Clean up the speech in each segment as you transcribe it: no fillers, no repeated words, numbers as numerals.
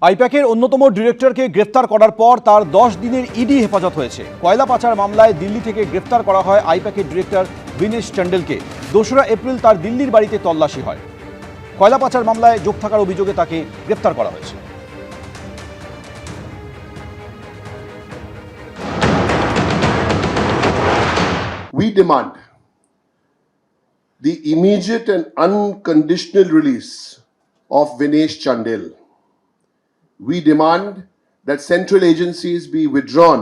আইপ্যাকের অন্যতম ডিরেক্টরকে গ্রেফতার করার পর তার 10 দিনের ইডি হেফাজত হয়েছে। কয়লা পাচার মামলায় দিল্লি থেকে গ্রেফতার করা হয় আইপ্যাকের ডিরেক্টর বিনেশ চান্ডেলকে। 2রা এপ্রিল তার দিল্লির বাড়িতে তল্লাশি হয়। কয়লা পাচার মামলায় যোগ থাকার অভিযোগে তাকে গ্রেফতার করা হয়েছে। We demand the immediate and unconditional release of Vinesh Chandel. We demand that central agencies be withdrawn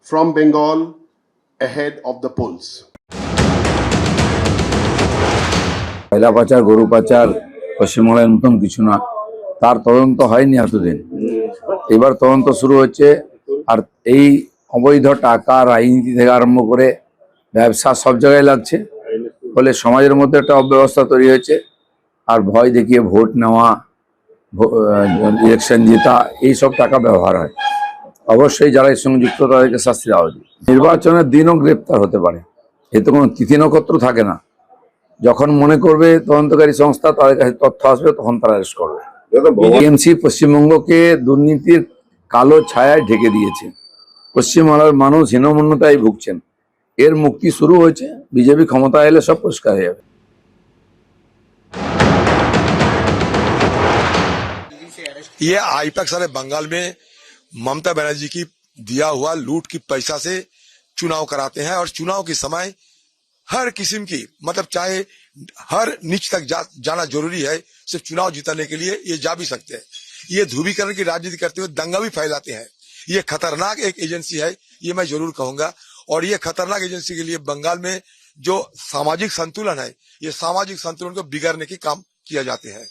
from Bengal ahead of the polls. কয়লা পাচার, গরু পাচার পশ্চিমবঙ্গের নতুন কিছু না, তার তদন্ত হয়নি এতদিন। এবার তদন্ত শুরু হচ্ছে। আর এই অবৈধ টাকা, রাজনীতি থেকে আরম্ভ করে ব্যবসা সব জায়গায় লাগছে, ফলে সমাজের মধ্যে একটা অব্যবস্থা তৈরি হয়েছে। আর ভয় দেখিয়ে ভোট নেওয়া, ইলেকশন জেতা, এইসব টাকা ব্যবহার হয়। অবশ্যই যারা এর সঙ্গে যুক্ত তাদেরকে শাস্তি দেওয়া উচিত। নির্বাচনের দিনও গ্রেপ্তার হতে পারে, এতে কোনো তিথি নক্ষত্র থাকে না। যখন মনে করবে তদন্তকারী সংস্থা তাদের কাছে তথ্য আসবে, তখন তারা অ্যারেস্ট করবে। টিএমসি পশ্চিমবঙ্গকে দুর্নীতির কালো ছায়ায় ঢেকে দিয়েছে। পশ্চিমবাংলার মানুষ হীনমন্যতায় ভুগছেন। এর মুক্তি শুরু হয়েছে, বিজেপি ক্ষমতা এলে সব পরিষ্কার হয়ে যাবে। ये आईपैक सारे बंगाल में ममता बनर्जी की दिया हुआ लूट की पैसा से चुनाव कराते हैं और चुनाव के समय हर किस्म की मतलब चाहे हर नीच तक जाना जरूरी है। सिर्फ चुनाव जीतने के लिए ये जा भी सकते हैं। ये ध्रुवीकरण की राजनीति करते हुए दंगा भी फैलाते हैं। ये खतरनाक एक एजेंसी है, ये मैं जरूर कहूंगा। और ये खतरनाक एजेंसी के लिए बंगाल में जो सामाजिक संतुलन है, ये सामाजिक संतुलन को बिगाड़ने के काम किया जाते हैं।